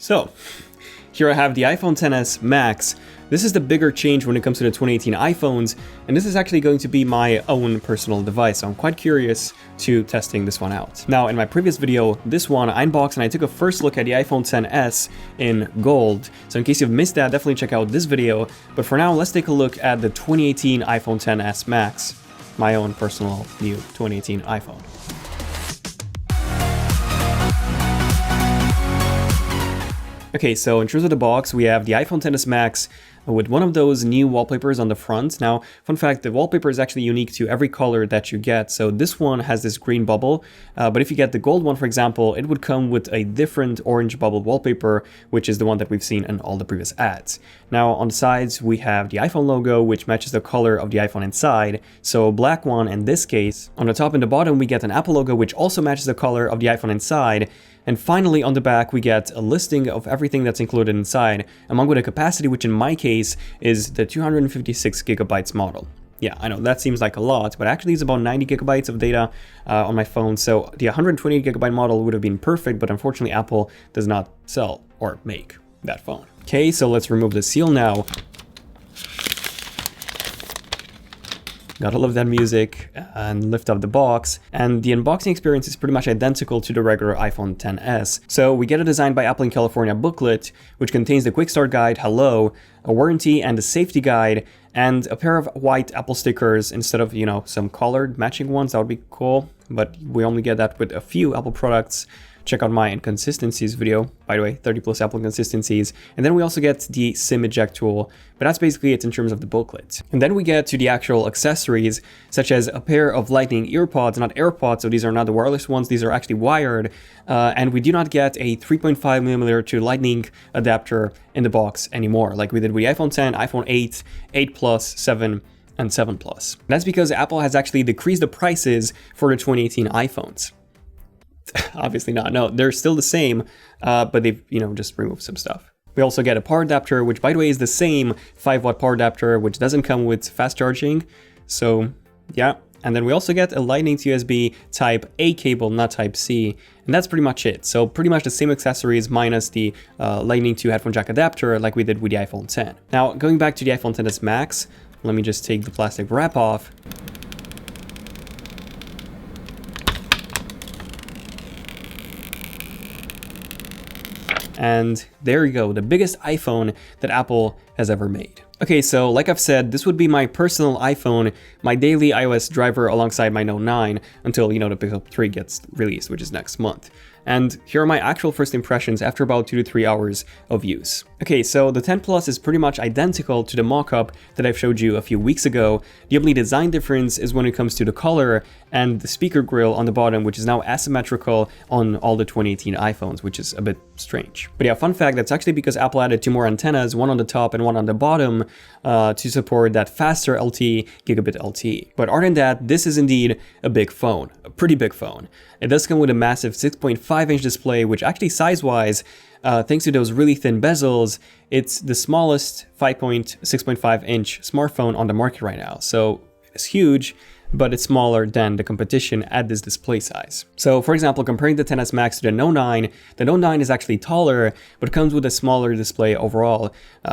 So, here I have the iPhone XS Max. This is the bigger change when it comes to the 2018 iPhones, and this is actually going to be my own personal device, so I'm quite curious to testing this one out. Now, in my previous video, this one I unboxed and I took a first look at the iPhone XS in gold, so in case you've missed that, definitely check out this video. But for now, let's take a look at the 2018 iPhone XS Max, my own personal new 2018 iPhone. Okay, so in terms of the box, we have the iPhone XS Max with one of those new wallpapers on the front. Now, fun fact, the wallpaper is actually unique to every color that you get. So this one has this green bubble, but if you get the gold one, for example, it would come with a different orange bubble wallpaper, which is the one that we've seen in all the previous ads. Now, on the sides, we have the iPhone logo, which matches the color of the iPhone inside. So a black one in this case. On the top and the bottom, we get an Apple logo, which also matches the color of the iPhone inside. And finally, on the back, we get a listing of everything that's included inside, along with a capacity, which in my case is the 256 gigabytes model. Yeah, I know that seems like a lot, but actually it's about 90 gigabytes of data on my phone. So the 120 gigabyte model would have been perfect, but unfortunately Apple does not sell or make that phone. Okay, so let's remove the seal now. Gotta love that music, and lift up the box. And the unboxing experience is pretty much identical to the regular iPhone XS. So we get a Designed by Apple in California booklet, which contains the quick start guide, hello, a warranty and a safety guide, and a pair of white Apple stickers instead of, some colored matching ones. That would be cool, but we only get that with a few Apple products. Check out my inconsistencies video, by the way, 30 plus Apple inconsistencies. And then we also get the SIM eject tool, but that's basically it in terms of the booklet. And then we get to the actual accessories, such as a pair of Lightning earpods, not AirPods, so these are not the wireless ones, these are actually wired. And we do not get a 3.5mm to Lightning adapter in the box anymore, like we did with the iPhone X, iPhone 8, 8 Plus, 7, and 7 Plus. That's because Apple has actually decreased the prices for the 2018 iPhones. Obviously not. No, they're still the same, but they've, just removed some stuff. We also get a power adapter, which by the way is the same 5-watt power adapter, which doesn't come with fast charging. So yeah. And then we also get a Lightning to USB Type A cable, not Type C. And that's pretty much it. So pretty much the same accessories minus the Lightning to headphone jack adapter like we did with the iPhone X. Now, going back to the iPhone XS Max, let me just take the plastic wrap off. And there you go, the biggest iPhone that Apple has ever made. Okay, so like I've said, this would be my personal iPhone, my daily iOS driver alongside my Note 9 until, the Pixel 3 gets released, which is next month. And here are my actual first impressions after about 2 to 3 hours of use. Okay, so the 10 Plus is pretty much identical to the mock-up that I've showed you a few weeks ago. The only design difference is when it comes to the color and the speaker grill on the bottom, which is now asymmetrical on all the 2018 iPhones, which is a bit strange. But yeah, fun fact, that's actually because Apple added 2 more antennas, one on the top and one on the bottom, to support that faster LTE, gigabit LTE. But other than that, this is indeed a big phone, a pretty big phone. It does come with a massive 6.5-inch display, which actually size-wise, thanks to those really thin bezels, it's the smallest 6.5-inch smartphone on the market right now. So it's huge, but it's smaller than the competition at this display size. So for example, comparing the XS Max to the Note 9, the Note 9 is actually taller, but comes with a smaller display overall.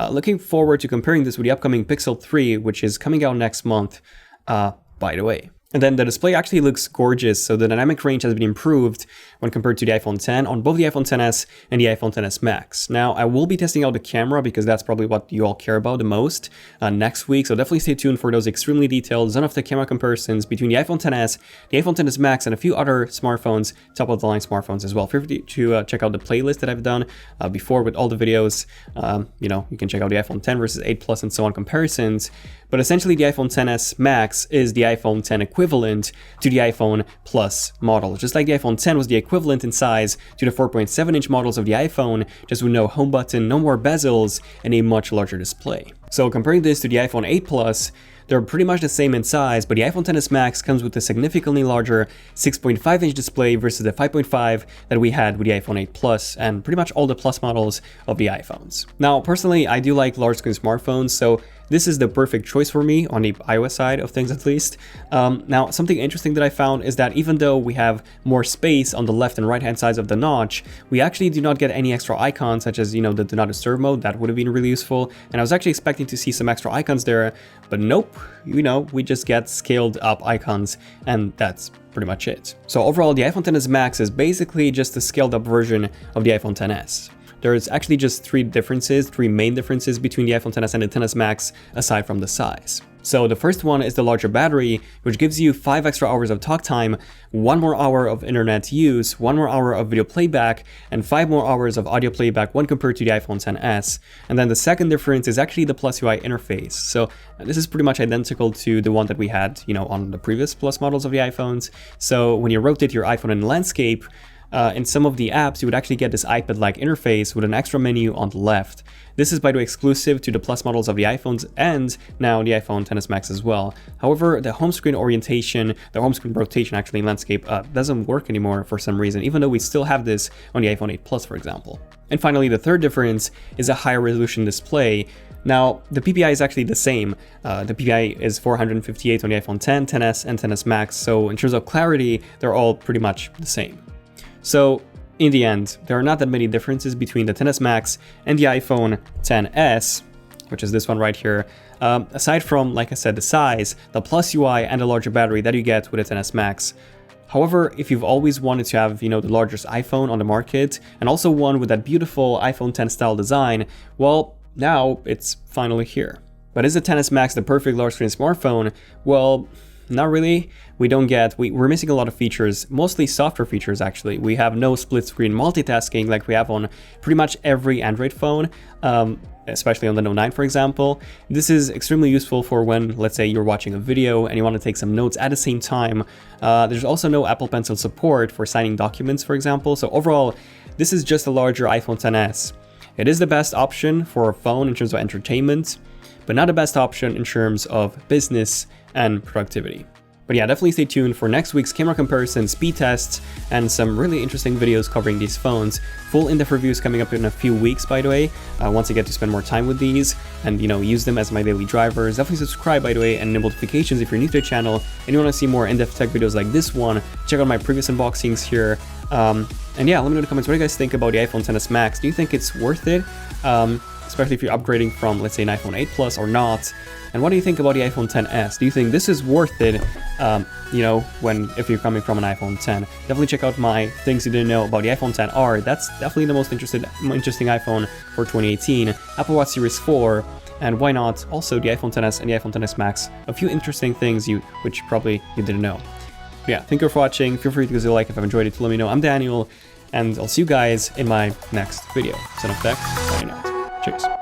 Looking forward to comparing this with the upcoming Pixel 3, which is coming out next month, by the way. And then the display actually looks gorgeous, so the dynamic range has been improved when compared to the iPhone X on both the iPhone XS and the iPhone XS Max. Now, I will be testing out the camera because that's probably what you all care about the most next week, so definitely stay tuned for those extremely detailed ZONEofTECH camera comparisons between the iPhone XS, the iPhone XS Max, and a few other smartphones, top-of-the-line smartphones as well. Feel free to check out the playlist that I've done before with all the videos. You can check out the iPhone X versus 8 Plus and so on comparisons. But essentially, the iPhone XS Max is the iPhone X equivalent to the iPhone Plus model. Just like the iPhone X was the equivalent in size to the 4.7-inch models of the iPhone, just with no home button, no more bezels, and a much larger display. So comparing this to the iPhone 8 Plus, they're pretty much the same in size, but the iPhone XS Max comes with a significantly larger 6.5-inch display versus the 5.5 that we had with the iPhone 8 Plus and pretty much all the Plus models of the iPhones. Now, personally, I do like large screen smartphones, so this is the perfect choice for me on the iOS side of things, at least. Now, something interesting that I found is that even though we have more space on the left and right hand sides of the notch, we actually do not get any extra icons, such as, the do not disturb mode. That would have been really useful, and I was actually expecting to see some extra icons there, but nope, we just get scaled up icons, and that's pretty much it. So overall, the iPhone XS Max is basically just a scaled up version of the iPhone XS. There's actually just three main differences between the iPhone XS and the XS Max, aside from the size. So the first one is the larger battery, which gives you 5 extra hours of talk time, 1 more hour of internet use, 1 more hour of video playback, and 5 more hours of audio playback when compared to the iPhone XS. And then the second difference is actually the Plus UI interface. So this is pretty much identical to the one that we had, on the previous Plus models of the iPhones. So when you rotate your iPhone in landscape, in some of the apps, you would actually get this iPad-like interface with an extra menu on the left. This is, by the way, exclusive to the Plus models of the iPhones and now the iPhone XS Max as well. However, the home screen orientation, the home screen rotation actually in landscape doesn't work anymore for some reason, even though we still have this on the iPhone 8 Plus, for example. And finally, the third difference is a higher resolution display. Now, the PPI is actually the same. The PPI is 458 on the iPhone X, XS, and XS Max, so in terms of clarity, they're all pretty much the same. So in the end, there are not that many differences between the XS Max and the iPhone XS, which is this one right here, aside from, like I said, the size, the Plus UI, and the larger battery that you get with the XS Max. However, if you've always wanted to have, the largest iPhone on the market, and also one with that beautiful iPhone X style design, well, now it's finally here. But is the XS Max the perfect large screen smartphone? Well, not really. We're missing a lot of features, mostly software features actually. We have no split screen multitasking like we have on pretty much every Android phone, especially on the Note 9, for example. This is extremely useful for when, let's say, you're watching a video and you want to take some notes at the same time. There's also no Apple Pencil support for signing documents, for example. So overall, this is just a larger iPhone XS. It is the best option for a phone in terms of entertainment, but not the best option in terms of business and productivity. But yeah, definitely stay tuned for next week's camera comparison, speed tests, and some really interesting videos covering these phones. Full in-depth reviews coming up in a few weeks, by the way, once I get to spend more time with these and, use them as my daily drivers. Definitely subscribe, by the way, and enable notifications if you're new to the channel and you want to see more in-depth tech videos like this one. Check out my previous unboxings here. And yeah, let me know in the comments what do you guys think about the iPhone XS Max. Do you think it's worth it? Especially if you're upgrading from, let's say, an iPhone 8 Plus or not. And what do you think about the iPhone XS? Do you think this is worth it, if you're coming from an iPhone 10? Definitely check out my things you didn't know about the iPhone XR. That's definitely the most interesting iPhone for 2018. Apple Watch Series 4, and why not also the iPhone XS and the iPhone XS Max. A few interesting things which probably you didn't know. But yeah, thank you for watching. Feel free to give us a like if you've enjoyed it to let me know. I'm Daniel, and I'll see you guys in my next video. ZONEofTECH, signing out. Cheers.